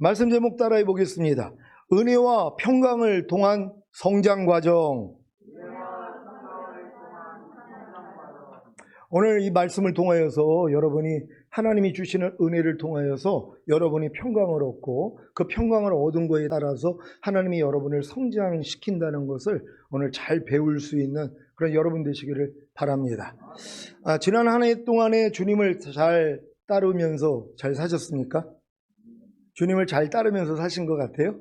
말씀 제목 따라해 보겠습니다. 은혜와 평강을 통한 성장 과정. 오늘 이 말씀을 통하여서 여러분이 하나님이 주시는 은혜를 통하여서 여러분이 평강을 얻고 그 평강을 얻은 거에 따라서 하나님이 여러분을 성장시킨다는 것을 오늘 잘 배울 수 있는 그런 여러분 되시기를 바랍니다. 지난 한 해 동안에 주님을 잘 따르면서 잘 사셨습니까? 주님을 잘 따르면서 사신 것 같아요?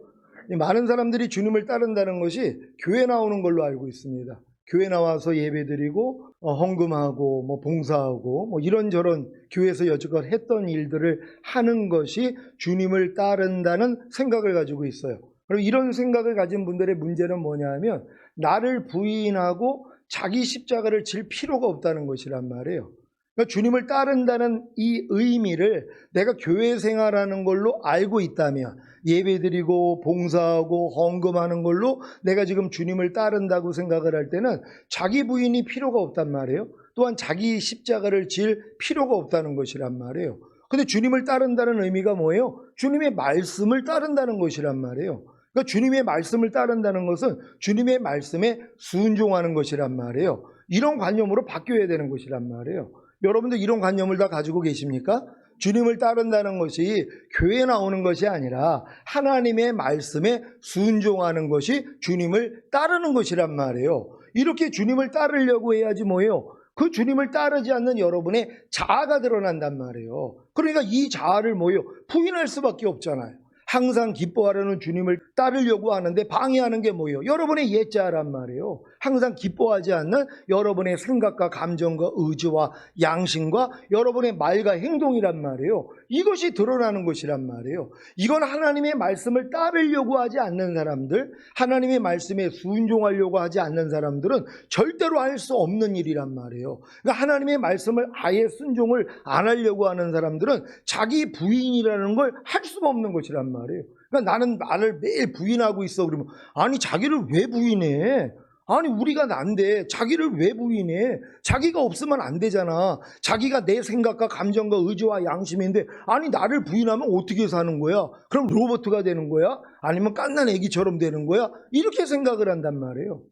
많은 사람들이 주님을 따른다는 것이 교회 나오는 걸로 알고 있습니다. 교회 나와서 예배드리고 헌금하고 봉사하고 이런저런 교회에서 여지껏 했던 일들을 하는 것이 주님을 따른다는 생각을 가지고 있어요. 그럼 이런 생각을 가진 분들의 문제는 뭐냐면 나를 부인하고 자기 십자가를 질 필요가 없다는 것이란 말이에요. 그러니까 주님을 따른다는 이 의미를 내가 교회 생활하는 걸로 알고 있다면, 예배드리고 봉사하고 헌금하는 걸로 내가 지금 주님을 따른다고 생각을 할 때는 자기 부인이 필요가 없단 말이에요. 또한 자기 십자가를 질 필요가 없다는 것이란 말이에요. 근데 주님을 따른다는 의미가 뭐예요? 주님의 말씀을 따른다는 것이란 말이에요. 그러니까 주님의 말씀을 따른다는 것은 주님의 말씀에 순종하는 것이란 말이에요. 이런 관념으로 바뀌어야 되는 것이란 말이에요. 여러분들 이런 관념을 다 가지고 계십니까? 주님을 따른다는 것이 교회에 나오는 것이 아니라 하나님의 말씀에 순종하는 것이 주님을 따르는 것이란 말이에요. 이렇게 주님을 따르려고 해야지 뭐예요? 그 주님을 따르지 않는 여러분의 자아가 드러난단 말이에요. 그러니까 이 자아를 뭐예요? 부인할 수밖에 없잖아요. 항상 기뻐하려는 주님을 따르려고 하는데 방해하는 게 뭐예요? 여러분의 옛자아란 말이에요. 항상 기뻐하지 않는 여러분의 생각과 감정과 의지와 양심과 여러분의 말과 행동이란 말이에요. 이것이 드러나는 것이란 말이에요. 이건 하나님의 말씀을 따르려고 하지 않는 사람들, 하나님의 말씀에 순종하려고 하지 않는 사람들은 절대로 할 수 없는 일이란 말이에요. 그러니까 하나님의 말씀을 아예 순종을 안 하려고 하는 사람들은 자기 부인이라는 걸 할 수가 없는 것이란 말이에요. 그러니까 나는 나를 매일 부인하고 있어. 그러면 아니 자기를 왜 부인해? 아니 우리가 난데 자기를 왜 부인해? 자기가 없으면 안 되잖아. 자기가 내 생각과 감정과 의지와 양심인데 아니 나를 부인하면 어떻게 사는 거야? 그럼 로봇가 되는 거야? 아니면 갓난 애기처럼 되는 거야? 이렇게 생각을 한단 말이에요.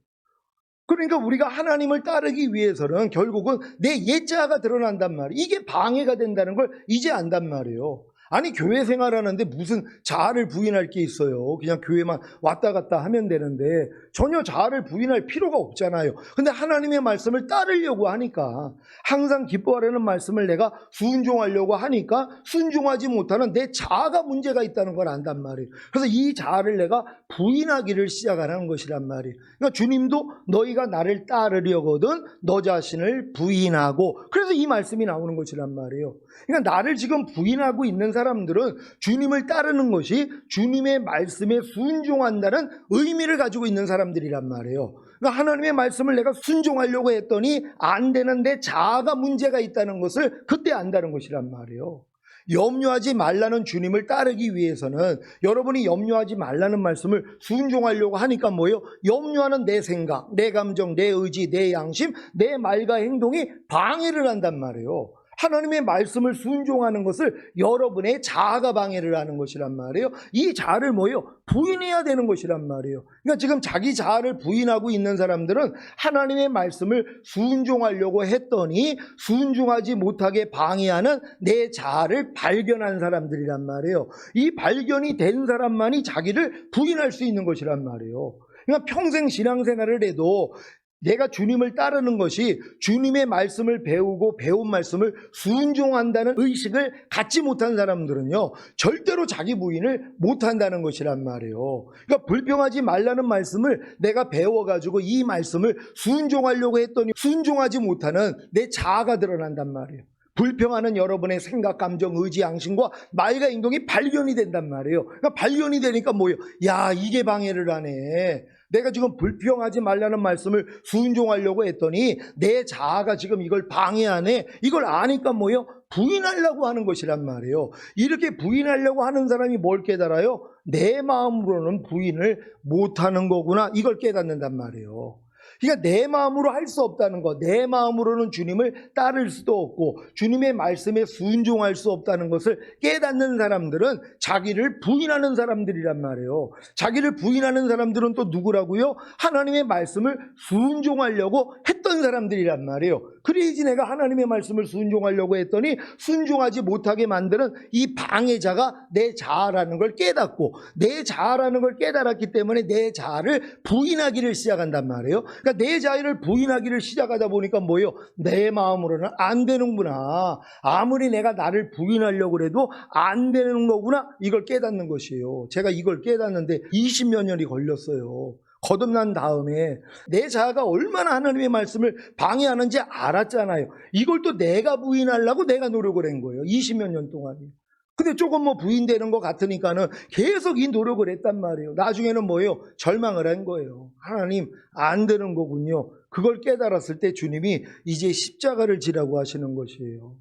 그러니까 우리가 하나님을 따르기 위해서는 결국은 내 옛자아가 드러난단 말이에요. 이게 방해가 된다는 걸 이제 안단 말이에요. 아니 교회 생활하는데 무슨 자아를 부인할 게 있어요. 그냥 교회만 왔다 갔다 하면 되는데 전혀 자아를 부인할 필요가 없잖아요. 근데 하나님의 말씀을 따르려고 하니까, 항상 기뻐하려는 말씀을 내가 순종하려고 하니까 순종하지 못하는 내 자아가 문제가 있다는 걸 안단 말이에요. 그래서 이 자아를 내가 부인하기를 시작하는 것이란 말이에요. 그러니까 주님도 너희가 나를 따르려거든 너 자신을 부인하고, 그래서 이 말씀이 나오는 것이란 말이에요. 그러니까 나를 지금 부인하고 있는 사람들은 주님을 따르는 것이 주님의 말씀에 순종한다는 의미를 가지고 있는 사람들이란 말이에요. 그러니까 하나님의 말씀을 내가 순종하려고 했더니 안 되는데 자아가 문제가 있다는 것을 그때 안다는 것이란 말이에요. 염려하지 말라는 주님을 따르기 위해서는 여러분이 염려하지 말라는 말씀을 순종하려고 하니까 뭐예요? 염려하는 내 생각, 내 감정, 내 의지, 내 양심, 내 말과 행동이 방해를 한단 말이에요. 하나님의 말씀을 순종하는 것을 여러분의 자아가 방해를 하는 것이란 말이에요. 이 자아를 뭐예요? 부인해야 되는 것이란 말이에요. 그러니까 지금 자기 자아를 부인하고 있는 사람들은 하나님의 말씀을 순종하려고 했더니 순종하지 못하게 방해하는 내 자아를 발견한 사람들이란 말이에요. 이 발견이 된 사람만이 자기를 부인할 수 있는 것이란 말이에요. 그러니까 평생 신앙생활을 해도 내가 주님을 따르는 것이 주님의 말씀을 배우고 배운 말씀을 순종한다는 의식을 갖지 못한 사람들은요 절대로 자기 부인을 못한다는 것이란 말이에요. 그러니까 불평하지 말라는 말씀을 내가 배워가지고 이 말씀을 순종하려고 했더니 순종하지 못하는 내 자아가 드러난단 말이에요. 불평하는 여러분의 생각, 감정, 의지, 양심과 말과 행동이 발견이 된단 말이에요. 그러니까 발견이 되니까 뭐예요? 야, 이게 방해를 하네. 내가 지금 불평하지 말라는 말씀을 순종하려고 했더니 내 자아가 지금 이걸 방해하네. 이걸 아니까 뭐예요? 부인하려고 하는 것이란 말이에요. 이렇게 부인하려고 하는 사람이 뭘 깨달아요? 내 마음으로는 부인을 못하는 거구나. 이걸 깨닫는단 말이에요. 그러니까 내 마음으로 할 수 없다는 것, 내 마음으로는 주님을 따를 수도 없고 주님의 말씀에 순종할 수 없다는 것을 깨닫는 사람들은 자기를 부인하는 사람들이란 말이에요. 자기를 부인하는 사람들은 또 누구라고요? 하나님의 말씀을 순종하려고 했던 사람들이란 말이에요. 그래야지 내가 하나님의 말씀을 순종하려고 했더니 순종하지 못하게 만드는 이 방해자가 내 자아라는 걸 깨닫고, 내 자아라는 걸 깨달았기 때문에 내 자아를 부인하기를 시작한단 말이에요. 그러니까 내 자아를 부인하기를 시작하다 보니까 뭐예요? 내 마음으로는 안 되는구나. 아무리 내가 나를 부인하려고 해도 안 되는 거구나. 이걸 깨닫는 것이에요. 제가 이걸 깨닫는데 20몇 년이 걸렸어요. 거듭난 다음에 내 자아가 얼마나 하나님의 말씀을 방해하는지 알았잖아요. 이걸 또 내가 부인하려고 내가 노력을 한 거예요. 20몇 년 동안이요. 근데 조금 뭐 부인되는 것 같으니까는 계속 이 노력을 했단 말이에요. 나중에는 뭐예요? 절망을 한 거예요. 하나님, 안 되는 거군요. 그걸 깨달았을 때 주님이 이제 십자가를 지라고 하시는 것이에요.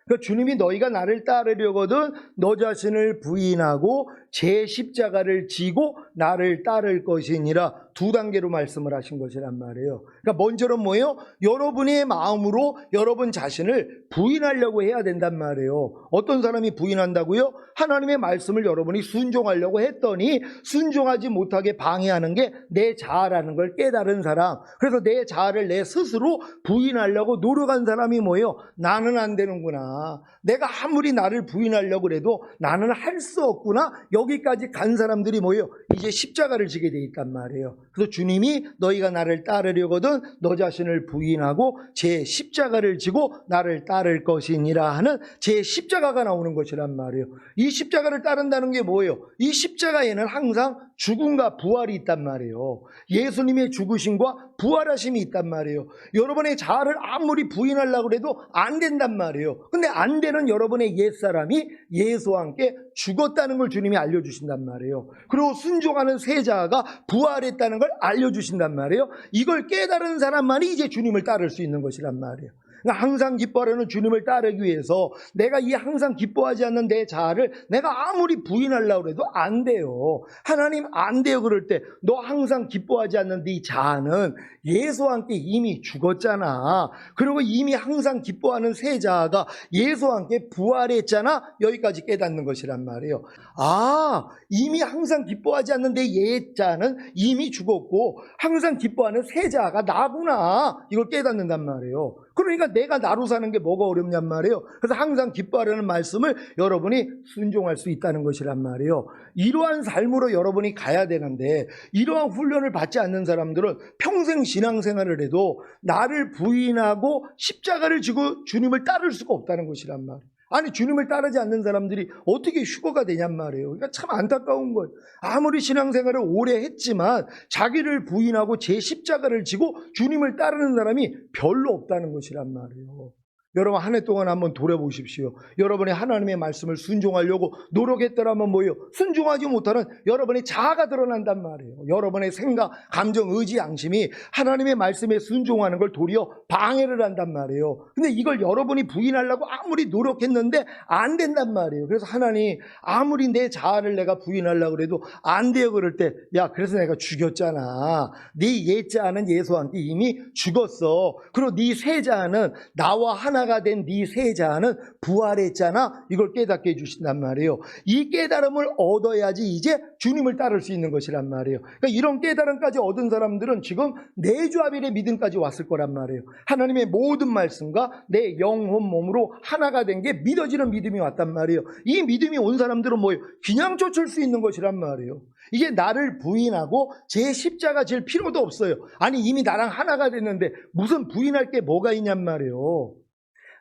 그러니까 주님이 너희가 나를 따르려거든 너 자신을 부인하고 제 십자가를 지고 나를 따를 것이니라, 두 단계로 말씀을 하신 것이란 말이에요. 그러니까 먼저는 뭐예요? 여러분의 마음으로 여러분 자신을 부인하려고 해야 된단 말이에요. 어떤 사람이 부인한다고요? 하나님의 말씀을 여러분이 순종하려고 했더니 순종하지 못하게 방해하는 게 내 자아라는 걸 깨달은 사람. 그래서 내 자아를 내 스스로 부인하려고 노력한 사람이 뭐예요? 나는 안 되는구나. 내가 아무리 나를 부인하려고 해도 나는 할 수 없구나. 여기까지 간 사람들이 뭐예요? 이제 십자가를 지게 돼 있단 말이에요. 그래서 주님이 너희가 나를 따르려거든 너 자신을 부인하고 제 십자가를 지고 나를 따를 것이니라 하는 제 십자가가 나오는 것이란 말이에요. 이 십자가를 따른다는 게 뭐예요? 이 십자가에는 항상 죽음과 부활이 있단 말이에요. 예수님의 죽으심과 부활하심이 있단 말이에요. 여러분의 자아를 아무리 부인하려고 해도 안 된단 말이에요. 근데 안 되는 여러분의 옛사람이 예수와 함께 죽었다는 걸 주님이 알려주신단 말이에요. 그리고 순종하는 새 자아가 부활했다는 걸 알려주신단 말이에요. 이걸 깨달은 사람만이 이제 주님을 따를 수 있는 것이란 말이에요. 그러니까 항상 기뻐하려는 주님을 따르기 위해서 내가 이 항상 기뻐하지 않는 내 자아를 내가 아무리 부인하려고 해도 안 돼요. 하나님 안 돼요. 그럴 때 너 항상 기뻐하지 않는 네 자아는 예수와 함께 이미 죽었잖아. 그리고 이미 항상 기뻐하는 새 자아가 예수와 함께 부활했잖아. 여기까지 깨닫는 것이란 말이에요. 아, 이미 항상 기뻐하지 않는 내 옛자는 이미 죽었고 항상 기뻐하는 새 자아가 나구나. 이걸 깨닫는단 말이에요. 그러니까 내가 나로 사는 게 뭐가 어렵냔 말이에요. 그래서 항상 기뻐하라는 말씀을 여러분이 순종할 수 있다는 것이란 말이에요. 이러한 삶으로 여러분이 가야 되는데 이러한 훈련을 받지 않는 사람들은 평생 신앙생활을 해도 나를 부인하고 십자가를 지고 주님을 따를 수가 없다는 것이란 말이에요. 아니 주님을 따르지 않는 사람들이 어떻게 휴거가 되냔 말이에요. 그러니까 참 안타까운 거예요. 아무리 신앙생활을 오래 했지만 자기를 부인하고 제 십자가를 지고 주님을 따르는 사람이 별로 없다는 것이란 말이에요. 여러분 한 해 동안 한번 돌아보십시오. 여러분이 하나님의 말씀을 순종하려고 노력했더라면 뭐예요? 순종하지 못하는 여러분의 자아가 드러난단 말이에요. 여러분의 생각, 감정, 의지, 양심이 하나님의 말씀에 순종하는 걸 도리어 방해를 한단 말이에요. 근데 이걸 여러분이 부인하려고 아무리 노력했는데 안 된단 말이에요. 그래서 하나님 아무리 내 자아를 내가 부인하려고 해도 안 돼요. 그럴 때 야 그래서 내가 죽였잖아. 네 옛 자아는 예수와 함께 이미 죽었어. 그리고 네 새 자아는 나와 하나가 된 네 새 자아는 부활했잖아. 이걸 깨닫게 해주신단 말이에요. 이 깨달음을 얻어야지 이제 주님을 따를 수 있는 것이란 말이에요. 그러니까 이런 깨달음까지 얻은 사람들은 지금 내주합일의 믿음까지 왔을 거란 말이에요. 하나님의 모든 말씀과 내 영혼 몸으로 하나가 된 게 믿어지는 믿음이 왔단 말이에요. 이 믿음이 온 사람들은 뭐예요? 그냥 쫓을 수 있는 것이란 말이에요. 이게 나를 부인하고 제 십자가 질 필요도 없어요. 아니 이미 나랑 하나가 됐는데 무슨 부인할 게 뭐가 있냔 말이에요.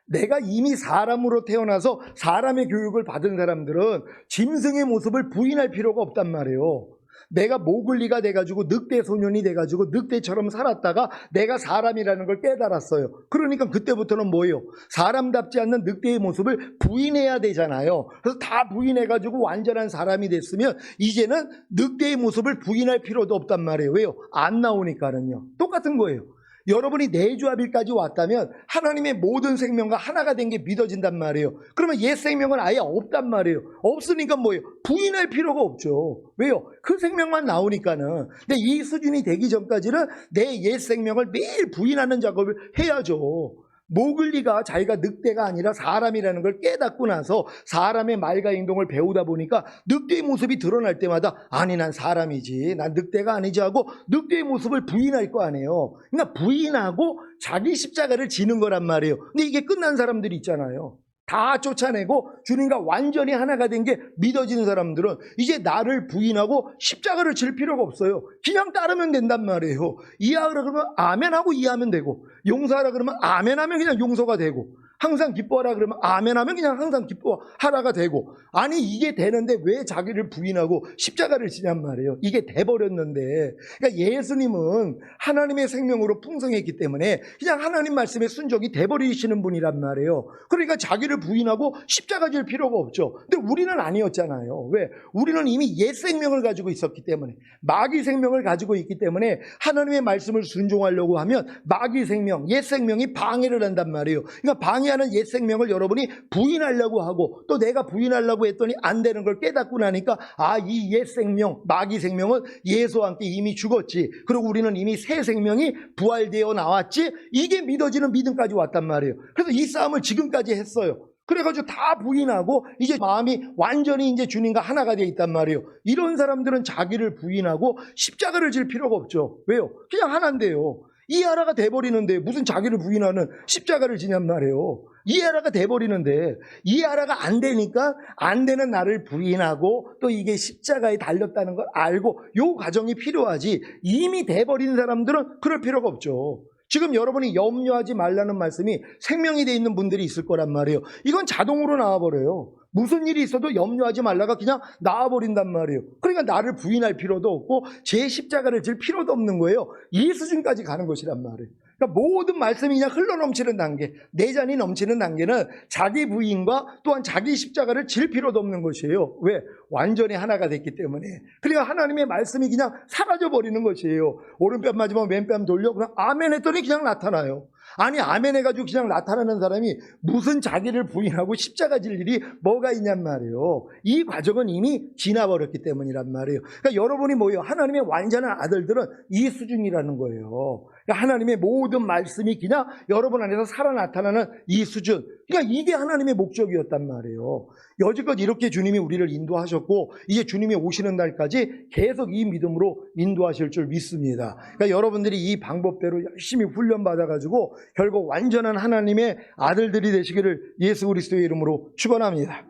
내가 이미 사람으로 태어나서 사람의 교육을 받은 사람들은 짐승의 모습을 부인할 필요가 없단 말이에요. 내가 모글리가 돼가지고 늑대 소년이 돼가지고 늑대처럼 살았다가 내가 사람이라는 걸 깨달았어요. 그러니까 그때부터는 뭐예요? 사람답지 않는 늑대의 모습을 부인해야 되잖아요. 그래서 다 부인해가지고 완전한 사람이 됐으면 이제는 늑대의 모습을 부인할 필요도 없단 말이에요. 왜요? 안 나오니까는요. 똑같은 거예요. 여러분이 내주합일까지 왔다면 하나님의 모든 생명과 하나가 된 게 믿어진단 말이에요. 그러면 옛 생명은 아예 없단 말이에요. 없으니까 뭐예요? 부인할 필요가 없죠. 왜요? 그 생명만 나오니까는. 근데 이 수준이 되기 전까지는 내 옛 생명을 매일 부인하는 작업을 해야죠. 모글리가 자기가 늑대가 아니라 사람이라는 걸 깨닫고 나서 사람의 말과 행동을 배우다 보니까 늑대의 모습이 드러날 때마다 아니 난 사람이지, 난 늑대가 아니지 하고 늑대의 모습을 부인할 거 아니에요. 그러니까 부인하고 자기 십자가를 지는 거란 말이에요. 근데 이게 끝난 사람들이 있잖아요. 다 쫓아내고 주님과 완전히 하나가 된 게 믿어지는 사람들은 이제 나를 부인하고 십자가를 질 필요가 없어요. 그냥 따르면 된단 말이에요. 이해하라 그러면 아멘 하고 이해하면 되고, 용서하라 그러면 아멘 하면 그냥 용서가 되고, 항상 기뻐하라 그러면 아멘 하면 그냥 항상 기뻐하라가 되고. 아니 이게 되는데 왜 자기를 부인하고 십자가를 지냔 말이에요. 이게 돼버렸는데, 그러니까 예수님은 하나님의 생명으로 풍성했기 때문에 그냥 하나님 말씀에 순종이 돼버리시는 분이란 말이에요. 그러니까 자기를 부인하고 십자가 질 필요가 없죠. 근데 우리는 아니었잖아요. 왜? 우리는 이미 옛 생명을 가지고 있었기 때문에, 마귀 생명을 가지고 있기 때문에 하나님의 말씀을 순종하려고 하면 마귀 생명, 옛 생명이 방해를 한단 말이에요. 그러니까 방해하는 옛 생명을 여러분이 부인하려고 하고, 또 내가 부인하려고 했더니 안 되는 걸 깨닫고 나니까 아, 이 옛 생명, 마귀 생명은 예수와 함께 이미 죽었지, 그리고 우리는 이미 새 생명이 부활되어 나왔지, 이게 믿어지는 믿음까지 왔단 말이에요. 그래서 이 싸움을 지금까지 했어요. 그래가지고 다 부인하고 이제 마음이 완전히 이제 주님과 하나가 되어 있단 말이에요. 이런 사람들은 자기를 부인하고 십자가를 질 필요가 없죠. 왜요? 그냥 하나인데요. 이해하라가 돼버리는데 무슨 자기를 부인하는 십자가를 지냔 말이에요. 이해하라가 돼버리는데, 이해하라가 안 되니까 안 되는 나를 부인하고 또 이게 십자가에 달렸다는 걸 알고 요 과정이 필요하지, 이미 돼버린 사람들은 그럴 필요가 없죠. 지금 여러분이 염려하지 말라는 말씀이 생명이 돼 있는 분들이 있을 거란 말이에요. 이건 자동으로 나와버려요. 무슨 일이 있어도 염려하지 말라가 그냥 나와버린단 말이에요. 그러니까 나를 부인할 필요도 없고 제 십자가를 질 필요도 없는 거예요. 이 수준까지 가는 것이란 말이에요. 그러니까 모든 말씀이 그냥 흘러넘치는 단계, 내잔이 넘치는 단계는 자기 부인과 또한 자기 십자가를 질 필요도 없는 것이에요. 왜? 완전히 하나가 됐기 때문에. 그러니까 하나님의 말씀이 그냥 사라져버리는 것이에요. 오른뺨 맞으면 왼뺨 돌려, 그냥 아멘 했더니 그냥 나타나요. 아니 아멘 해가지고 그냥 나타나는 사람이 무슨 자기를 부인하고 십자가 질 일이 뭐가 있냔 말이에요. 이 과정은 이미 지나버렸기 때문이란 말이에요. 그러니까 여러분이 뭐예요? 하나님의 완전한 아들들은 이 수준이라는 거예요. 그러니까 하나님의 모든 말씀이 그냥 여러분 안에서 살아 나타나는 이 수준. 그러니까 이게 하나님의 목적이었단 말이에요. 여지껏 이렇게 주님이 우리를 인도하셨고 이제 주님이 오시는 날까지 계속 이 믿음으로 인도하실 줄 믿습니다. 그러니까 여러분들이 이 방법대로 열심히 훈련받아가지고 결국 완전한 하나님의 아들들이 되시기를 예수 그리스도의 이름으로 축원합니다.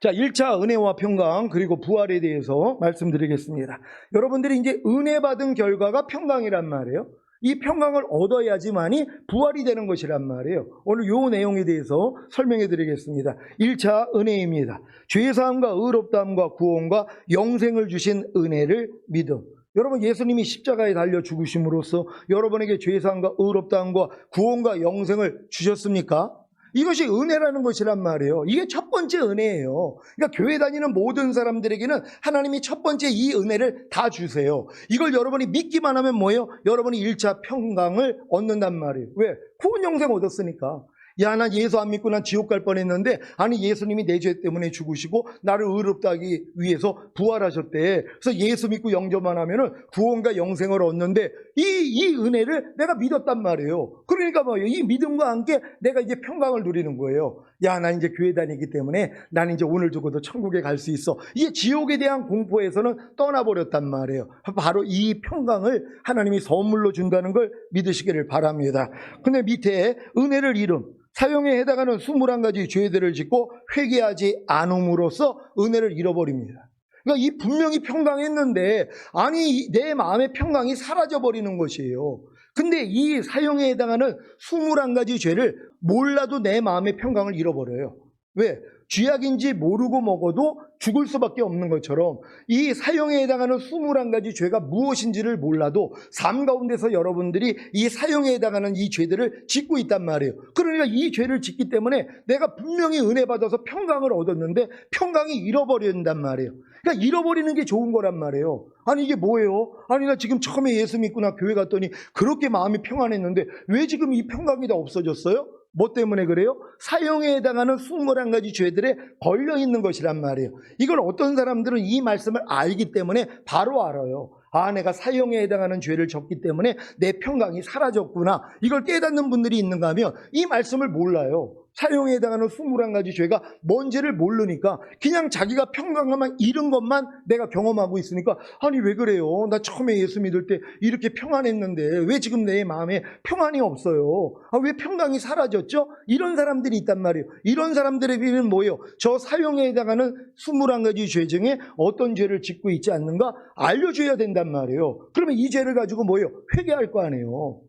자, 1차 은혜와 평강 그리고 부활에 대해서 말씀드리겠습니다. 여러분들이 이제 은혜 받은 결과가 평강이란 말이에요. 이 평강을 얻어야지만이 부활이 되는 것이란 말이에요. 오늘 이 내용에 대해서 설명해 드리겠습니다. 1차 은혜입니다. 죄사함과 의롭다함과 구원과 영생을 주신 은혜를 믿음. 여러분, 예수님이 십자가에 달려 죽으심으로써 여러분에게 죄사함과 의롭다함과 구원과 영생을 주셨습니까? 이것이 은혜라는 것이란 말이에요. 이게 첫 번째 은혜예요. 그러니까 교회 다니는 모든 사람들에게는 하나님이 첫 번째 이 은혜를 다 주세요. 이걸 여러분이 믿기만 하면 뭐예요? 여러분이 1차 평강을 얻는단 말이에요. 왜? 구원 영생 얻었으니까. 야, 난 예수 안 믿고 난 지옥 갈 뻔했는데, 아니 예수님이 내 죄 때문에 죽으시고 나를 의롭다 하기 위해서 부활하셨대. 그래서 예수 믿고 영접만 하면은 구원과 영생을 얻는데 이 은혜를 내가 믿었단 말이에요. 그러니까 뭐예요? 이 믿음과 함께 내가 이제 평강을 누리는 거예요. 야, 난 이제 교회 다니기 때문에 난 이제 오늘 죽어도 천국에 갈 수 있어. 이게 지옥에 대한 공포에서는 떠나버렸단 말이에요. 바로 이 평강을 하나님이 선물로 준다는 걸 믿으시기를 바랍니다. 근데 밑에 은혜를 잃음, 사형에 해당하는 21가지 죄들을 짓고 회개하지 않음으로써 은혜를 잃어버립니다. 그러니까 이 분명히 평강했는데 아니 내 마음의 평강이 사라져버리는 것이에요. 근데 이 사형에 해당하는 21가지 죄를 몰라도 내 마음의 평강을 잃어버려요. 왜? 쥐약인지 모르고 먹어도 죽을 수밖에 없는 것처럼 이 사형에 해당하는 21가지 죄가 무엇인지를 몰라도 삶 가운데서 여러분들이 이 사형에 해당하는 이 죄들을 짓고 있단 말이에요. 그러니까 이 죄를 짓기 때문에 내가 분명히 은혜 받아서 평강을 얻었는데 평강이 잃어버린단 말이에요. 그러니까 잃어버리는 게 좋은 거란 말이에요. 아니 이게 뭐예요? 아니 나 지금 처음에 예수 믿고 나 교회 갔더니 그렇게 마음이 평안했는데 왜 지금 이 평강이 다 없어졌어요? 뭐 때문에 그래요? 사형에 해당하는 21가지 죄들에 걸려있는 것이란 말이에요. 이걸 어떤 사람들은 이 말씀을 알기 때문에 바로 알아요. 아, 내가 사형에 해당하는 죄를 졌기 때문에 내 평강이 사라졌구나. 이걸 깨닫는 분들이 있는가 하면 이 말씀을 몰라요. 사형에 해당하는 21가지 죄가 뭔지를 모르니까 그냥 자기가 평강만 잃은 것만 내가 경험하고 있으니까 아니 왜 그래요? 나 처음에 예수 믿을 때 이렇게 평안했는데 왜 지금 내 마음에 평안이 없어요? 아, 왜 평강이 사라졌죠? 이런 사람들이 있단 말이에요. 이런 사람들에게는 뭐예요? 저 사형에 해당하는 21가지 죄 중에 어떤 죄를 짓고 있지 않는가 알려줘야 된단 말이에요. 그러면 이 죄를 가지고 뭐예요? 회개할 거 아니에요.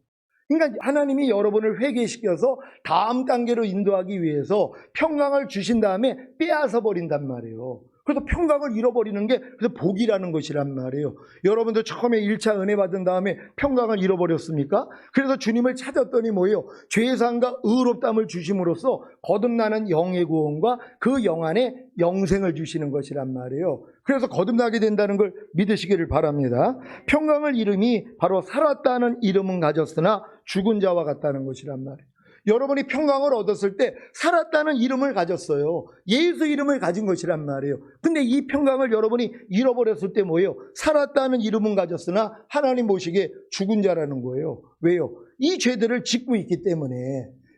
그러니까 하나님이 여러분을 회개시켜서 다음 단계로 인도하기 위해서 평강을 주신 다음에 빼앗아 버린단 말이에요. 그래서 평강을 잃어버리는 게 그래서 복이라는 것이란 말이에요. 여러분들 처음에 1차 은혜 받은 다음에 평강을 잃어버렸습니까? 그래서 주님을 찾았더니 뭐예요? 죄사함과 의롭다함을 주심으로써 거듭나는 영의 구원과 그 영 안에 영생을 주시는 것이란 말이에요. 그래서 거듭나게 된다는 걸 믿으시기를 바랍니다. 평강을 이름이 바로 살았다는 이름은 가졌으나 죽은 자와 같다는 것이란 말이에요. 여러분이 평강을 얻었을 때 살았다는 이름을 가졌어요. 예수 이름을 가진 것이란 말이에요. 근데 이 평강을 여러분이 잃어버렸을 때 뭐예요? 살았다는 이름은 가졌으나 하나님 보시기에 죽은 자라는 거예요. 왜요? 이 죄들을 짓고 있기 때문에.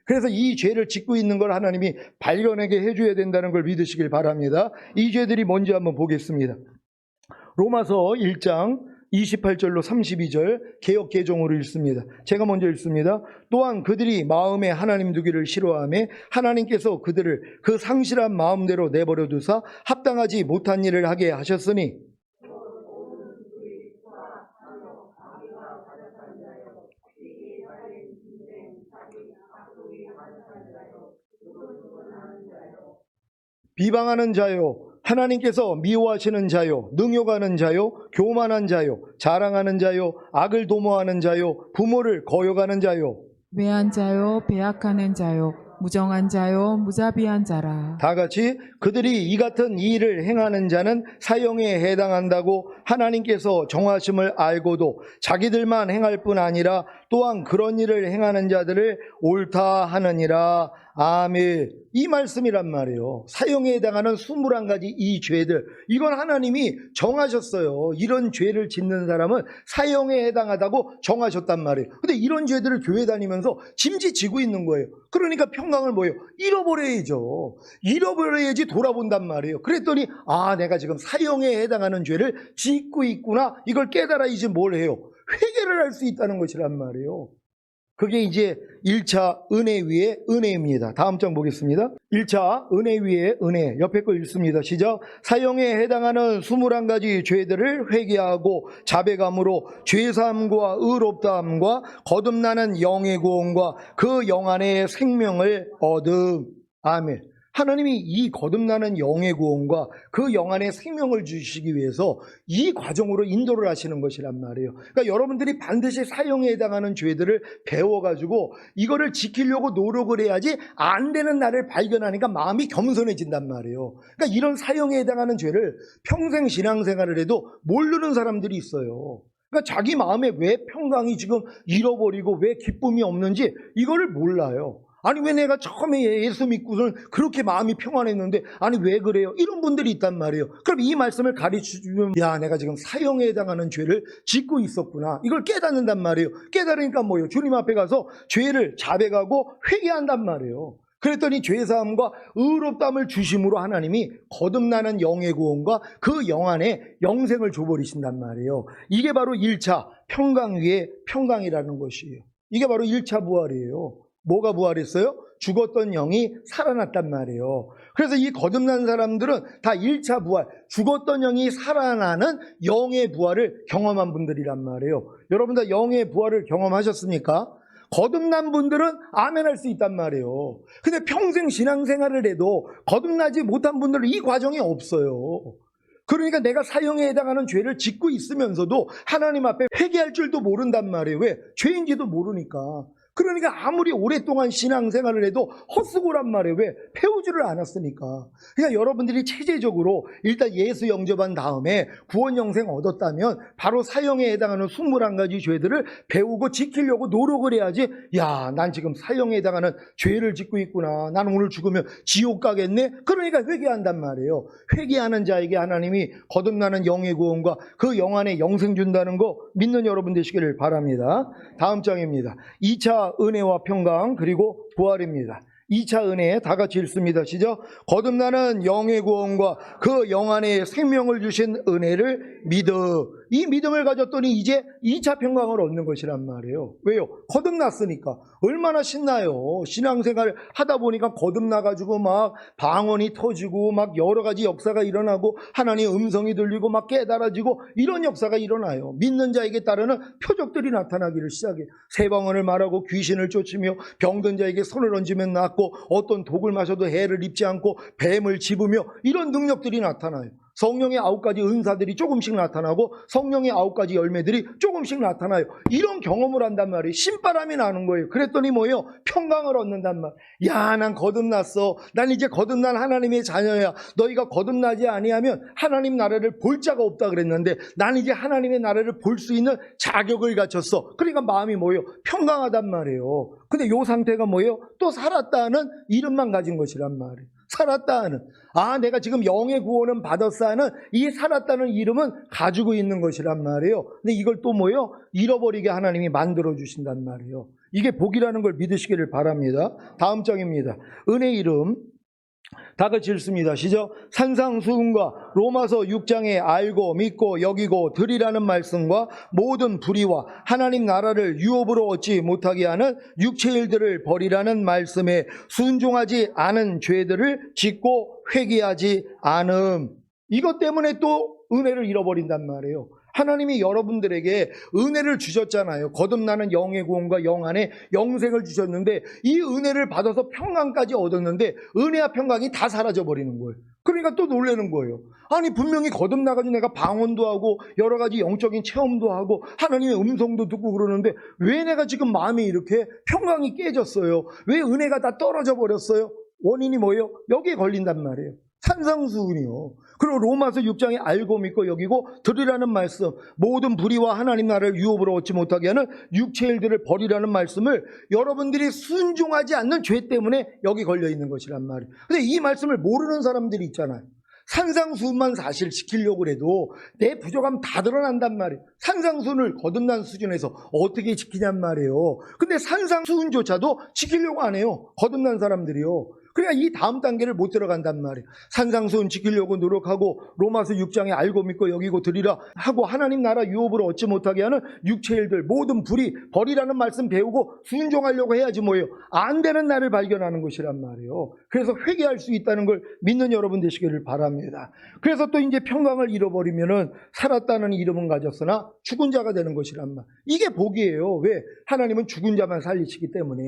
그래서 이 죄를 짓고 있는 걸 하나님이 발견하게 해줘야 된다는 걸 믿으시길 바랍니다. 이 죄들이 뭔지 한번 보겠습니다. 로마서 1장 28절로 32절 개역 개정으로 읽습니다. 제가 먼저 읽습니다. 또한 그들이 마음에 하나님 두기를 싫어하며 하나님께서 그들을 그 상실한 마음대로 내버려 두사 합당하지 못한 일을 하게 하셨으니 비방하는 자요 하나님께서 미워하시는 자요 능욕하는 자요 교만한 자요 자랑하는 자요 악을 도모하는 자요 부모를 거역하는 자요 외한 자요 배악하는 자요 무정한 자요 무자비한 자라. 다 같이 그들이 이 같은 일을 행하는 자는 사형에 해당한다고 하나님께서 정하심을 알고도 자기들만 행할 뿐 아니라 또한 그런 일을 행하는 자들을 옳다 하느니라. 아멘. 이 말씀이란 말이에요. 사형에 해당하는 21가지 이 죄들, 이건 하나님이 정하셨어요. 이런 죄를 짓는 사람은 사형에 해당하다고 정하셨단 말이에요. 근데 이런 죄들을 교회 다니면서 짐짓지고 있는 거예요. 그러니까 평강을 뭐예요? 잃어버려야죠. 잃어버려야지 돌아본단 말이에요. 그랬더니 아, 내가 지금 사형에 해당하는 죄를 짓고 있구나. 이걸 깨달아야지 뭘 해요? 회개를 할 수 있다는 것이란 말이에요. 그게 이제 1차 은혜 위에 은혜입니다. 다음 장 보겠습니다. 1차 은혜 위에 은혜. 옆에 거 읽습니다. 시작. 사형에 해당하는 21가지 죄들을 회개하고 자백함으로 죄사함과 의롭다함과 거듭나는 영의 구원과 그 영 안에 생명을 얻음. 아멘. 하나님이 이 거듭나는 영의 구원과 그 영 안에 생명을 주시기 위해서 이 과정으로 인도를 하시는 것이란 말이에요. 그러니까 여러분들이 반드시 사형에 해당하는 죄들을 배워가지고 이거를 지키려고 노력을 해야지 안 되는 날을 발견하니까 마음이 겸손해진단 말이에요. 그러니까 이런 사형에 해당하는 죄를 평생 신앙생활을 해도 모르는 사람들이 있어요. 그러니까 자기 마음에 왜 평강이 지금 잃어버리고 왜 기쁨이 없는지 이거를 몰라요. 아니 왜 내가 처음에 예수 믿고는 그렇게 마음이 평안했는데 아니 왜 그래요? 이런 분들이 있단 말이에요. 그럼 이 말씀을 가르쳐주면 야, 내가 지금 사형에 해당하는 죄를 짓고 있었구나. 이걸 깨닫는단 말이에요. 깨달으니까 뭐예요? 주님 앞에 가서 죄를 자백하고 회개한단 말이에요. 그랬더니 죄사함과 의롭다함을 주심으로 하나님이 거듭나는 영의 구원과 그 영 안에 영생을 줘버리신단 말이에요. 이게 바로 1차 평강 위에 평강이라는 것이에요. 이게 바로 1차 부활이에요. 뭐가 부활했어요? 죽었던 영이 살아났단 말이에요. 그래서 이 거듭난 사람들은 다 1차 부활, 죽었던 영이 살아나는 영의 부활을 경험한 분들이란 말이에요. 여러분 다 영의 부활을 경험하셨습니까? 거듭난 분들은 아멘할 수 있단 말이에요. 근데 평생 신앙생활을 해도 거듭나지 못한 분들은 이 과정이 없어요. 그러니까 내가 사형에 해당하는 죄를 짓고 있으면서도 하나님 앞에 회개할 줄도 모른단 말이에요. 왜? 죄인지도 모르니까. 그러니까 아무리 오랫동안 신앙생활을 해도 헛수고란 말이에요. 왜? 배우지를 않았으니까. 그러니까 여러분들이 체제적으로 일단 예수 영접한 다음에 구원 영생 얻었다면 바로 사형에 해당하는 21가지 죄들을 배우고 지키려고 노력을 해야지. 야, 난 지금 사형에 해당하는 죄를 짓고 있구나. 난 오늘 죽으면 지옥 가겠네. 그러니까 회개한단 말이에요. 회개하는 자에게 하나님이 거듭나는 영의 구원과 그 영 안에 영생 준다는 거 믿는 여러분 되시기를 바랍니다. 다음 장입니다. 2차 은혜와 평강 그리고 부활입니다. 2차 은혜 다 같이 읽습니다. 시작. 거듭나는 영의 구원과 그 영 안에 생명을 주신 은혜를 믿어. 이 믿음을 가졌더니 이제 2차 평강을 얻는 것이란 말이에요. 왜요? 거듭났으니까. 얼마나 신나요. 신앙생활 하다 보니까 거듭나가지고 막 방언이 터지고 막 여러 가지 역사가 일어나고 하나님의 음성이 들리고 막 깨달아지고 이런 역사가 일어나요. 믿는 자에게 따르는 표적들이 나타나기를 시작해요. 새 방언을 말하고 귀신을 쫓으며 병든 자에게 손을 얹으면 낫고 어떤 독을 마셔도 해를 입지 않고 뱀을 집으며 이런 능력들이 나타나요. 성령의 9가지 은사들이 조금씩 나타나고 성령의 9가지 열매들이 조금씩 나타나요. 이런 경험을 한단 말이에요. 신바람이 나는 거예요. 그랬더니 뭐예요? 평강을 얻는단 말. 야, 난 거듭났어. 난 이제 거듭난 하나님의 자녀야. 너희가 거듭나지 아니하면 하나님 나라를 볼 자가 없다 그랬는데 난 이제 하나님의 나라를 볼 수 있는 자격을 갖췄어. 그러니까 마음이 뭐예요? 평강하단 말이에요. 근데 이 상태가 뭐예요? 또 살았다는 이름만 가진 것이란 말이에요. 살았다는, 아, 내가 지금 영의 구원은 받았어 하는 이 살았다는 이름은 가지고 있는 것이란 말이에요. 근데 이걸 또 뭐예요? 잃어버리게 하나님이 만들어 주신단 말이에요. 이게 복이라는 걸 믿으시기를 바랍니다. 다음 장입니다. 은혜 이름 다 같이 읽습니다. 시작. 산상수훈과 로마서 6장에 알고 믿고 여기고 들이라는 말씀과 모든 불의와 하나님 나라를 유업으로 얻지 못하게 하는 육체 일들을 버리라는 말씀에 순종하지 않은 죄들을 짓고 회개하지 않음. 이것 때문에 또 은혜를 잃어버린단 말이에요. 하나님이 여러분들에게 은혜를 주셨잖아요. 거듭나는 영의 구원과 영 안에 영생을 주셨는데 이 은혜를 받아서 평강까지 얻었는데 은혜와 평강이 다 사라져버리는 거예요. 그러니까 또 놀라는 거예요. 아니 분명히 거듭나가지고 내가 방언도 하고 여러 가지 영적인 체험도 하고 하나님의 음성도 듣고 그러는데 왜 내가 지금 마음이 이렇게 평강이 깨졌어요? 왜 은혜가 다 떨어져 버렸어요? 원인이 뭐예요? 여기에 걸린단 말이에요. 산상수훈이요. 그리고 로마서 6장에 알고 믿고 여기고 들으라는 말씀, 모든 불의와 하나님 나라를 유업으로 얻지 못하게 하는 육체 일들을 버리라는 말씀을 여러분들이 순종하지 않는 죄 때문에 여기 걸려있는 것이란 말이에요. 근데 이 말씀을 모르는 사람들이 있잖아요. 산상수훈만 사실 지키려고 해도 내 부족함 다 드러난단 말이에요. 산상수훈을 거듭난 수준에서 어떻게 지키냔 말이에요. 근데 산상수훈조차도 지키려고 안 해요. 거듭난 사람들이요. 그러니까 이 다음 단계를 못 들어간단 말이에요. 산상수훈 지키려고 노력하고 로마서 6장에 알고 믿고 여기고 들이라 하고 하나님 나라 유업으로 얻지 못하게 하는 육체 일들 모든 불의 버리라는 말씀 배우고 순종하려고 해야지 뭐예요. 안 되는 나를 발견하는 것이란 말이에요. 그래서 회개할 수 있다는 걸 믿는 여러분 되시기를 바랍니다. 그래서 또 이제 평강을 잃어버리면은 살았다는 이름은 가졌으나 죽은 자가 되는 것이란 말. 이게 복이에요. 왜? 하나님은 죽은 자만 살리시기 때문에.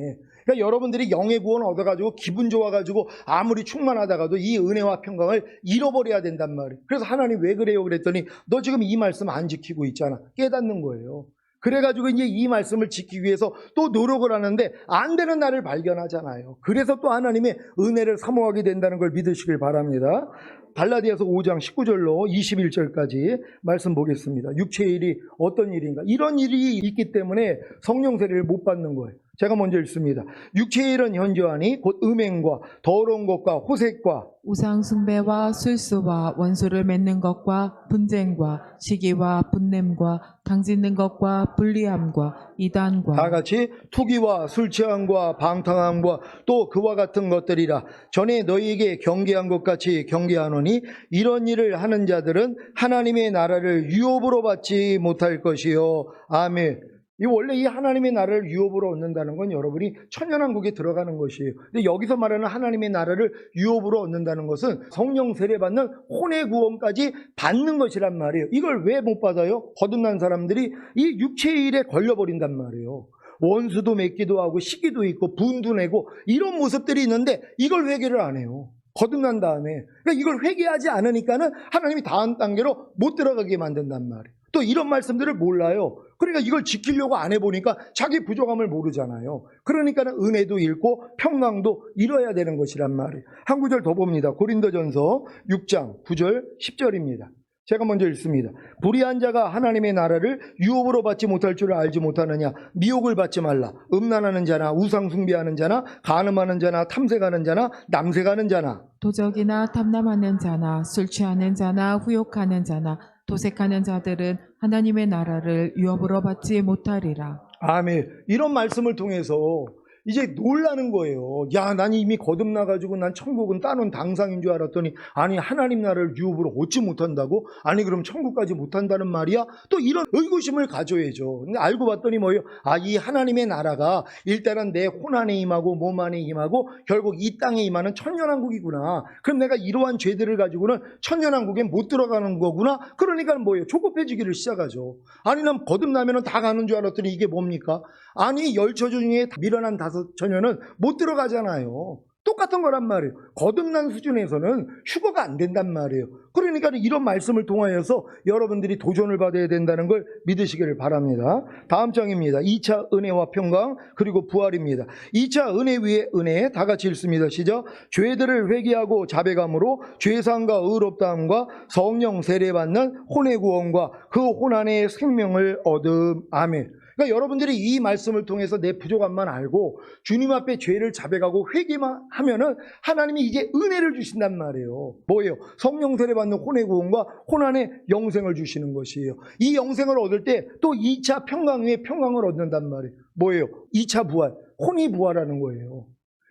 그러니까 여러분들이 영의 구원 얻어가지고 기분 좋아가지고 아무리 충만하다가도 이 은혜와 평강을 잃어버려야 된단 말이에요. 그래서 하나님 왜 그래요? 그랬더니 너 지금 이 말씀 안 지키고 있잖아. 깨닫는 거예요. 그래가지고 이제 이 말씀을 지키기 위해서 또 노력을 하는데 안 되는 나를 발견하잖아요. 그래서 또 하나님의 은혜를 사모하게 된다는 걸 믿으시길 바랍니다. 갈라디아서 5장 19절로 21절까지 말씀 보겠습니다. 육체의 일이 어떤 일인가? 이런 일이 있기 때문에 성령 세례를 못 받는 거예요. 제가 먼저 읽습니다. 육체의 일은 현저하니 곧 음행과 더러운 것과 호색과 우상 숭배와 술수와 원수를 맺는 것과 분쟁과 시기와 분냄과 당짓는 것과 불리함과 이단과 다 같이 투기와 술 취함과 방탕함과 또 그와 같은 것들이라. 전에 너희에게 경계한 것 같이 경계하노니 이런 일을 하는 자들은 하나님의 나라를 유업으로 받지 못할 것이요. 아멘. 이 원래 이 하나님의 나라를 유업으로 얻는다는 건 여러분이 천년왕국에 들어가는 것이에요. 근데 여기서 말하는 하나님의 나라를 유업으로 얻는다는 것은 성령 세례받는 혼의 구원까지 받는 것이란 말이에요. 이걸 왜 못 받아요? 거듭난 사람들이 이 육체의 일에 걸려버린단 말이에요. 원수도 맺기도 하고 시기도 있고 분도 내고 이런 모습들이 있는데 이걸 회개를 안 해요. 거듭난 다음에. 그러니까 이걸 회개하지 않으니까는 하나님이 다음 단계로 못 들어가게 만든단 말이에요. 또 이런 말씀들을 몰라요. 그러니까 이걸 지키려고 안 해보니까 자기 부족함을 모르잖아요. 그러니까는 은혜도 잃고 평강도 잃어야 되는 것이란 말이에요. 한 구절 더 봅니다. 고린도전서 6장 9절 10절입니다. 제가 먼저 읽습니다. 불의한 자가 하나님의 나라를 유업으로 받지 못할 줄을 알지 못하느냐. 미혹을 받지 말라. 음란하는 자나 우상 숭배하는 자나 간음하는 자나 탐색하는 자나 남색하는 자나 도적이나 탐남하는 자나 술 취하는 자나 후욕하는 자나 도색하는 자들은 하나님의 나라를 유업으로 받지 못하리라. 아멘. 이런 말씀을 통해서 이제 놀라는 거예요. 야, 난 이미 거듭나가지고 난 천국은 따놓은 당상인 줄 알았더니 아니 하나님 나라를 유업으로 얻지 못한다고? 아니 그럼 천국까지 못한다는 말이야? 또 이런 의구심을 가져야죠. 근데 알고 봤더니 뭐예요? 아, 이 하나님의 나라가 일단은 내 혼 안에 임하고 몸 안에 임하고 결국 이 땅에 임하는 천년왕국이구나. 그럼 내가 이러한 죄들을 가지고는 천년왕국에 못 들어가는 거구나. 그러니까 뭐예요? 조급해지기를 시작하죠. 아니 난 거듭나면 다 가는 줄 알았더니 이게 뭡니까? 아니 10처녀 중에 밀어난 5처녀는 못 들어가잖아요. 똑같은 거란 말이에요. 거듭난 수준에서는 휴거가 안 된단 말이에요. 그러니까 이런 말씀을 통하여서 여러분들이 도전을 받아야 된다는 걸 믿으시기를 바랍니다. 다음 장입니다. 2차 은혜와 평강 그리고 부활입니다. 2차 은혜 위에 은혜 다 같이 읽습니다. 시작. 죄들을 회개하고 자백함으로 죄사함과 의롭다함과 성령 세례받는 혼의 구원과 그 혼 안에 생명을 얻음. 아멘. 그러니까 여러분들이 이 말씀을 통해서 내 부족함만 알고 주님 앞에 죄를 자백하고 회개만 하면은 하나님이 이제 은혜를 주신단 말이에요. 뭐예요? 성령 세례 받는 혼의 구원과 혼 안에 영생을 주시는 것이에요. 이 영생을 얻을 때 또 2차 평강 후에 평강을 얻는단 말이에요. 뭐예요? 2차 부활, 혼이 부활하는 거예요.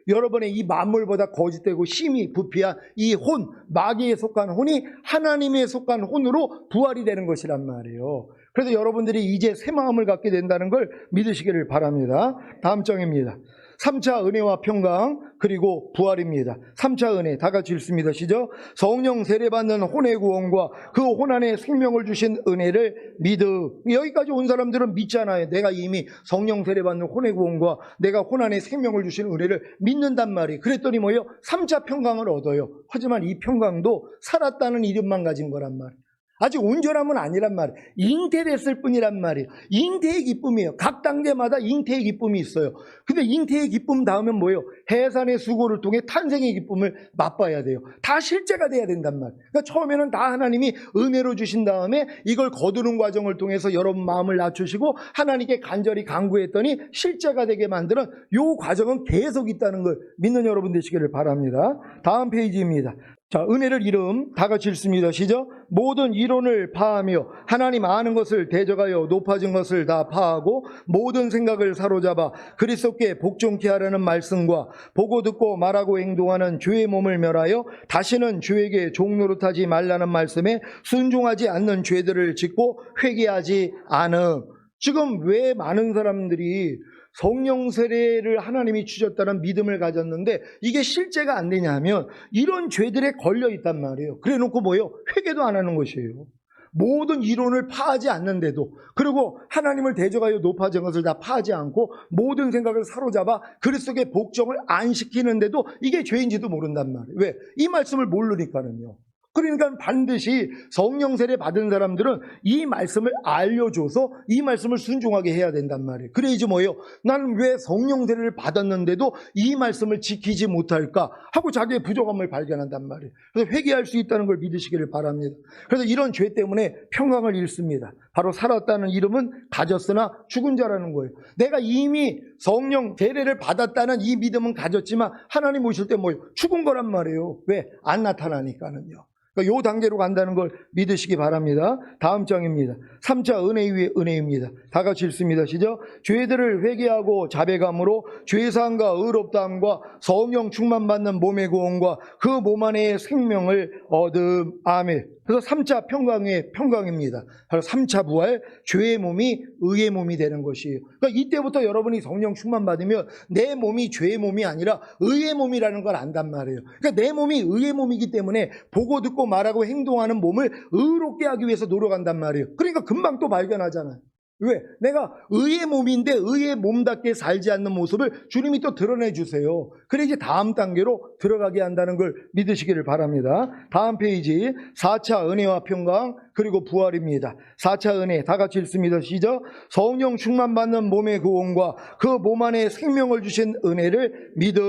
여러분의 이 만물보다 거짓되고 힘이 부피한 이 혼, 마귀에 속한 혼이 하나님에 속한 혼으로 부활이 되는 것이란 말이에요. 그래서 여러분들이 이제 새 마음을 갖게 된다는 걸 믿으시기를 바랍니다. 다음 장입니다. 3차 은혜와 평강 그리고 부활입니다. 3차 은혜 다 같이 읽습니다. 시작. 성령 세례받는 혼의 구원과 그 혼 안에 생명을 주신 은혜를 믿음. 여기까지 온 사람들은 믿잖아요. 내가 이미 성령 세례받는 혼의 구원과 내가 혼 안에 생명을 주신 은혜를 믿는단 말이에요. 그랬더니 뭐예요? 3차 평강을 얻어요. 하지만 이 평강도 살았다는 이름만 가진 거란 말이에요. 아직 온전함은 아니란 말이에요. 잉태됐을 뿐이란 말이에요. 잉태의 기쁨이에요. 각 단계마다 잉태의 기쁨이 있어요. 근데 잉태의 기쁨 다음엔 뭐예요? 해산의 수고를 통해 탄생의 기쁨을 맛봐야 돼요. 다 실제가 돼야 된단 말이에요. 그러니까 처음에는 다 하나님이 은혜로 주신 다음에 이걸 거두는 과정을 통해서 여러분 마음을 낮추시고 하나님께 간절히 간구했더니 실제가 되게 만드는 이 과정은 계속 있다는 걸 믿는 여러분 되시기를 바랍니다. 다음 페이지입니다. 자, 은혜를 이름 다 같이 읽습니다. 시작. 모든 이론을 파하며 하나님 아는 것을 대적하여 높아진 것을 다 파하고 모든 생각을 사로잡아 그리스도께 복종케 하라는 말씀과 보고 듣고 말하고 행동하는 주의 몸을 멸하여 다시는 주에게 종노릇하지 말라는 말씀에 순종하지 않는 죄들을 짓고 회개하지 않음. 지금 왜 많은 사람들이 성령 세례를 하나님이 주셨다는 믿음을 가졌는데 이게 실제가 안 되냐 하면 이런 죄들에 걸려 있단 말이에요. 그래 놓고 뭐예요? 회개도 안 하는 것이에요. 모든 이론을 파하지 않는데도 그리고 하나님을 대적하여 높아진 것을 다 파하지 않고 모든 생각을 사로잡아 그리스도의 복종을 안 시키는데도 이게 죄인지도 모른단 말이에요. 왜? 이 말씀을 모르니까는요. 그러니까 반드시 성령 세례 받은 사람들은 이 말씀을 알려줘서 이 말씀을 순종하게 해야 된단 말이에요. 그래야지 뭐예요? 나는 왜 성령 세례를 받았는데도 이 말씀을 지키지 못할까 하고 자기의 부족함을 발견한단 말이에요. 그래서 회개할 수 있다는 걸 믿으시기를 바랍니다. 그래서 이런 죄 때문에 평강을 잃습니다. 바로 살았다는 이름은 가졌으나 죽은 자라는 거예요. 내가 이미 성령 세례를 받았다는 이 믿음은 가졌지만 하나님 오실 때 뭐예요? 죽은 거란 말이에요. 왜? 안 나타나니까는요. 그러니까 요 단계로 간다는 걸 믿으시기 바랍니다. 다음 장입니다. 3차 은혜 위에 은혜입니다. 다 같이 읽습니다. 시작. 죄들을 회개하고 자백함으로 죄사함과 의롭다함과 성령 충만받는 몸의 구원과 그 몸 안에 생명을 얻음. 아멘. 그래서 3차 평강의 평강입니다. 바로 3차 부활, 죄의 몸이 의의 몸이 되는 것이에요. 그러니까 이때부터 여러분이 성령 충만 받으면 내 몸이 죄의 몸이 아니라 의의 몸이라는 걸 안단 말이에요. 그러니까 내 몸이 의의 몸이기 때문에 보고 듣고 말하고 행동하는 몸을 의롭게 하기 위해서 노력한단 말이에요. 그러니까 금방 또 발견하잖아요. 왜? 내가 의의 몸인데 의의 몸답게 살지 않는 모습을 주님이 또 드러내 주세요. 그래 이제 다음 단계로 들어가게 한다는 걸 믿으시기를 바랍니다. 다음 페이지 4차 은혜와 평강 그리고 부활입니다. 4차 은혜 다 같이 읽습니다. 시작. 성령 충만받는 몸의 구원과 그 몸 안에 생명을 주신 은혜를 믿으.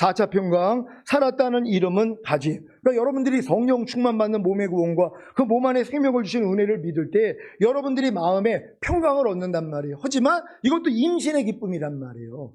4차 평강 살았다는 이름은 가지. 그러니까 여러분들이 성령 충만받는 몸의 구원과 그 몸 안에 생명을 주신 은혜를 믿을 때 여러분들이 마음에 평강을 얻는단 말이에요. 하지만 이것도 임신의 기쁨이란 말이에요.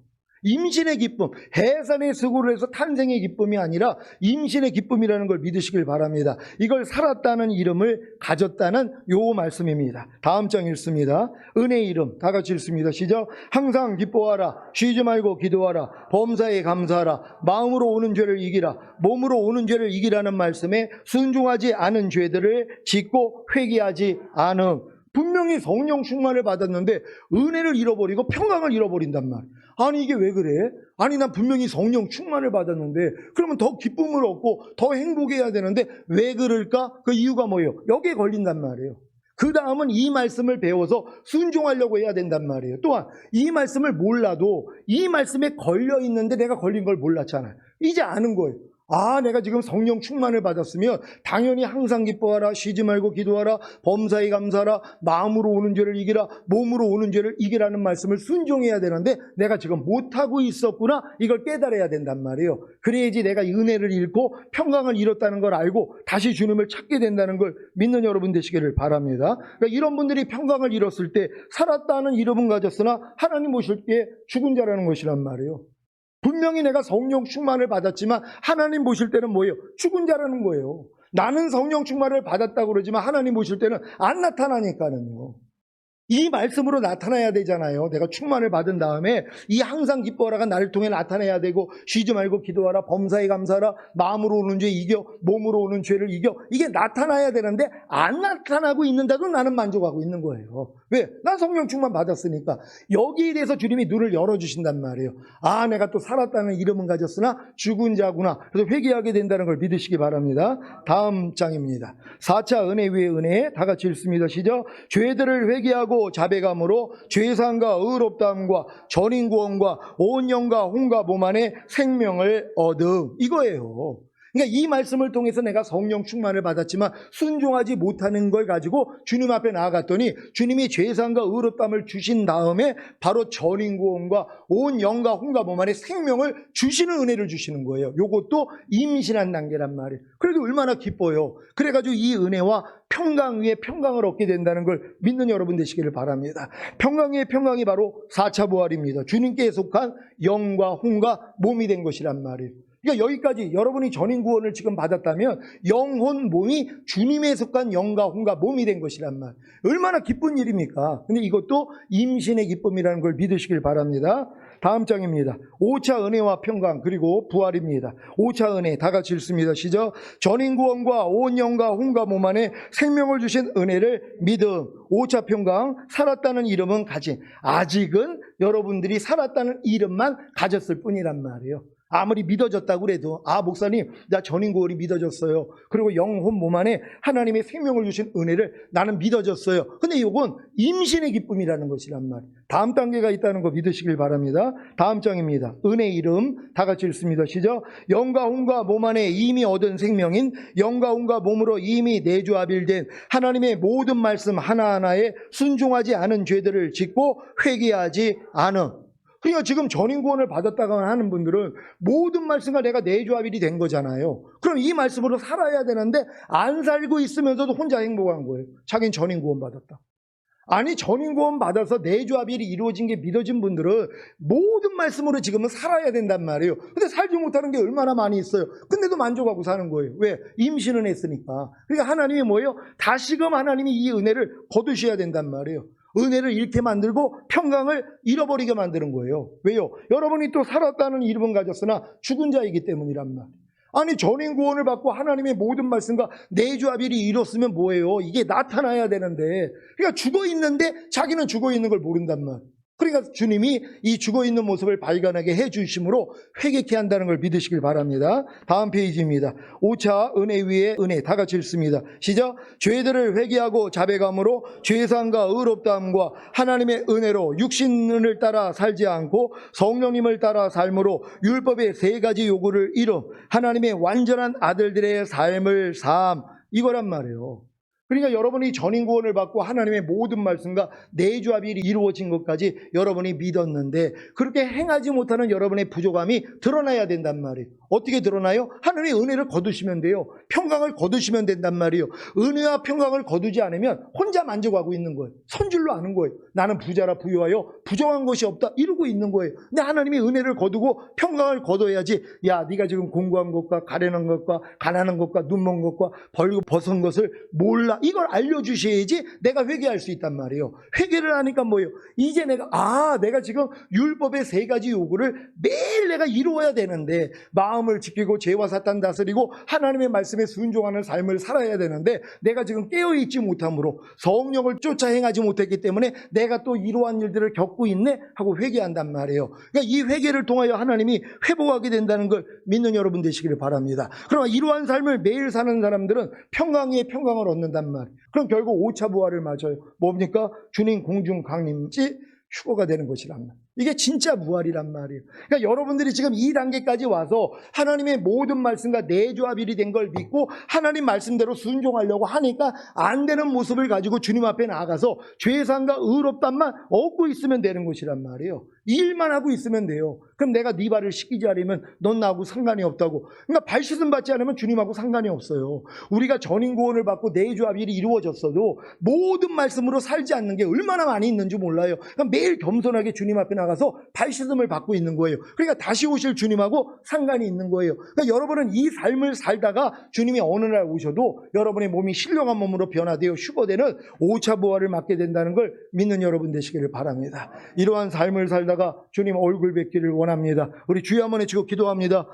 임신의 기쁨, 해산의 수고를 해서 탄생의 기쁨이 아니라 임신의 기쁨이라는 걸 믿으시길 바랍니다. 이걸 살았다는 이름을 가졌다는 요 말씀입니다. 다음 장 읽습니다. 은혜의 이름 다 같이 읽습니다. 시작. 항상 기뻐하라. 쉬지 말고 기도하라. 범사에 감사하라. 마음으로 오는 죄를 이기라. 몸으로 오는 죄를 이기라는 말씀에 순종하지 않은 죄들을 짓고 회개하지 않음. 분명히 성령 충만을 받았는데 은혜를 잃어버리고 평강을 잃어버린단 말. 아니 이게 왜 그래? 아니 난 분명히 성령 충만을 받았는데 그러면 더 기쁨을 얻고 더 행복해야 되는데 왜 그럴까? 그 이유가 뭐예요? 여기에 걸린단 말이에요. 그 다음은 이 말씀을 배워서 순종하려고 해야 된단 말이에요. 또한 이 말씀을 몰라도 이 말씀에 걸려 있는데 내가 걸린 걸 몰랐잖아요. 이제 아는 거예요. 아, 내가 지금 성령 충만을 받았으면 당연히 항상 기뻐하라, 쉬지 말고 기도하라, 범사에 감사하라, 마음으로 오는 죄를 이기라, 몸으로 오는 죄를 이기라는 말씀을 순종해야 되는데 내가 지금 못하고 있었구나, 이걸 깨달아야 된단 말이에요. 그래야지 내가 은혜를 잃고 평강을 잃었다는 걸 알고 다시 주님을 찾게 된다는 걸 믿는 여러분 되시기를 바랍니다. 그러니까 이런 분들이 평강을 잃었을 때 살았다는 이름은 가졌으나 하나님 보실 때 죽은 자라는 것이란 말이에요. 분명히 내가 성령 충만을 받았지만 하나님 보실 때는 뭐예요? 죽은 자라는 거예요. 나는 성령 충만을 받았다고 그러지만 하나님 보실 때는 안 나타나니까는요. 이 말씀으로 나타나야 되잖아요. 내가 충만을 받은 다음에 이 항상 기뻐하라가 나를 통해 나타나야 되고 쉬지 말고 기도하라, 범사에 감사하라, 마음으로 오는 죄 이겨, 몸으로 오는 죄를 이겨. 이게 나타나야 되는데 안 나타나고 있는데도 나는 만족하고 있는 거예요. 왜? 난 성령 충만 받았으니까. 여기에 대해서 주님이 눈을 열어주신단 말이에요. 아, 내가 또 살았다는 이름은 가졌으나 죽은 자구나. 그래서 회개하게 된다는 걸 믿으시기 바랍니다. 다음 장입니다. 4차 은혜 위의 은혜 다 같이 읽습니다. 시작. 죄들을 회개하고 자배감으로 죄사함과 의롭다함과 전인구원과 온 영과 혼과 몸 안에 생명을 얻음. 이거예요. 그러니까 이 말씀을 통해서 내가 성령 충만을 받았지만 순종하지 못하는 걸 가지고 주님 앞에 나아갔더니 주님이 죄사함과 의롭다함을 주신 다음에 바로 전인구원과 온 영과 혼과 몸 안에 생명을 주시는 은혜를 주시는 거예요. 이것도 임신한 단계란 말이에요. 그래도 얼마나 기뻐요. 그래가지고 이 은혜와 평강 위에 평강을 얻게 된다는 걸 믿는 여러분 되시기를 바랍니다. 평강 위에 평강이 바로 4차 부활입니다. 주님께 속한 영과 혼과 몸이 된 것이란 말이에요. 그러니까 여기까지 여러분이 전인구원을 지금 받았다면 영혼 몸이 주님에 속한 영과 혼과 몸이 된 것이란 말. 얼마나 기쁜 일입니까? 근데 이것도 임신의 기쁨이라는 걸 믿으시길 바랍니다. 다음 장입니다. 5차 은혜와 평강 그리고 부활입니다. 5차 은혜 다 같이 읽습니다. 시작. 전인구원과 온 영과 혼과 몸 안에 생명을 주신 은혜를 믿음. 5차 평강 살았다는 이름은 가진. 아직은 여러분들이 살았다는 이름만 가졌을 뿐이란 말이에요. 아무리 믿어졌다고 그래도 아 목사님 나 전인구원이 믿어졌어요. 그리고 영혼 몸 안에 하나님의 생명을 주신 은혜를 나는 믿어졌어요. 근데 이건 임신의 기쁨이라는 것이란 말이에요. 다음 단계가 있다는 거 믿으시길 바랍니다. 다음 장입니다. 은혜 이름 다 같이 읽습니다. 시작. 영과 혼과 몸 안에 이미 얻은 생명인 영과 혼과 몸으로 이미 내조합일된 하나님의 모든 말씀 하나하나에 순종하지 않은 죄들을 짓고 회개하지 않음. 그러니까 지금 전인구원을 받았다고 하는 분들은 모든 말씀과 내가 내조합일이 된 거잖아요. 그럼 이 말씀으로 살아야 되는데 안 살고 있으면서도 혼자 행복한 거예요. 자기는 전인구원 받았다. 아니 전인구원 받아서 내조합일이 이루어진 게 믿어진 분들은 모든 말씀으로 지금은 살아야 된단 말이에요. 근데 살지 못하는 게 얼마나 많이 있어요. 근데도 만족하고 사는 거예요. 왜? 임신은 했으니까. 그러니까 하나님이 뭐예요? 다시금 하나님이 이 은혜를 거두셔야 된단 말이에요. 은혜를 잃게 만들고 평강을 잃어버리게 만드는 거예요. 왜요? 여러분이 또 살았다는 이름은 가졌으나 죽은 자이기 때문이란 말. 아니 전인구원을 받고 하나님의 모든 말씀과 내조합일이 이뤘으면 뭐예요? 이게 나타나야 되는데 그러니까 죽어있는데 자기는 죽어있는 걸 모른단 말. 그러니까 주님이 이 죽어있는 모습을 발견하게 해주심으로 회개케 한다는 걸 믿으시길 바랍니다. 다음 페이지입니다. 5차 은혜 위에 은혜, 다 같이 읽습니다. 시작. 죄들을 회개하고 자백함으로 죄사함과 의롭다함과 하나님의 은혜로 육신을 따라 살지 않고 성령님을 따라 삶으로 율법의 세 가지 요구를 이뤄 하나님의 완전한 아들들의 삶을 삶, 이거란 말이에요. 그러니까 여러분이 전인 구원을 받고 하나님의 모든 말씀과 내주합이 이루어진 것까지 여러분이 믿었는데 그렇게 행하지 못하는 여러분의 부족함이 드러나야 된단 말이에요. 어떻게 드러나요? 하나님의 은혜를 거두시면 돼요. 평강을 거두시면 된단 말이에요. 은혜와 평강을 거두지 않으면 혼자 만족하고 있는 거예요. 선줄로 아는 거예요. 나는 부자라 부유하여 부정한 것이 없다 이러고 있는 거예요. 근데 하나님의 은혜를 거두고 평강을 거둬야지. 야, 네가 지금 공부한 것과 가련한 것과 가난한 것과 눈먼 것과 벌고 벗은 것을 몰라. 이걸 알려주셔야지 내가 회개할 수 있단 말이에요. 회개를 하니까 뭐예요? 이제 내가 지금 율법의 세 가지 요구를 매일 내가 이루어야 되는데 마음을 지키고 죄와 사탄 다스리고 하나님의 말씀에 순종하는 삶을 살아야 되는데 내가 지금 깨어있지 못함으로 성령을 쫓아 행하지 못했기 때문에 내가 또 이러한 일들을 겪고 있네 하고 회개한단 말이에요. 그러니까 이 회개를 통하여 하나님이 회복하게 된다는 걸 믿는 여러분 되시기를 바랍니다. 그러나 이러한 삶을 매일 사는 사람들은 평강 위에 평강을 얻는단 말이에요. 그럼 결국 5차 부활을 맞아요. 뭡니까? 주님 공중 강림시 휴거가 되는 것이란 말이에요. 이게 진짜 부활이란 말이에요. 그러니까 여러분들이 지금 이 단계까지 와서 하나님의 모든 말씀과 내조합일이 된 걸 믿고 하나님 말씀대로 순종하려고 하니까 안 되는 모습을 가지고 주님 앞에 나아가서 죄상과 의롭단만 얻고 있으면 되는 것이란 말이에요. 이 일만 하고 있으면 돼요. 그럼 내가 네 발을 씻기지 않으면 넌 나하고 상관이 없다고. 그러니까 발 씻음 받지 않으면 주님하고 상관이 없어요. 우리가 전인 구원을 받고 내조합일이 이루어졌어도 모든 말씀으로 살지 않는 게 얼마나 많이 있는지 몰라요. 그러니까 매일 겸손하게 주님 앞에 나가서 발 씻음을 받고 있는 거예요. 그러니까 다시 오실 주님하고 상관이 있는 거예요. 그러니까 여러분은 이 삶을 살다가 주님이 어느 날 오셔도 여러분의 몸이 신령한 몸으로 변화되어 휴거되는 5차 부활을 맞게 된다는 걸 믿는 여러분 되시기를 바랍니다. 이러한 삶을 살다가 주님 얼굴 뵙기를 원합니다. 우리 주여 한번 외치고 기도합니다.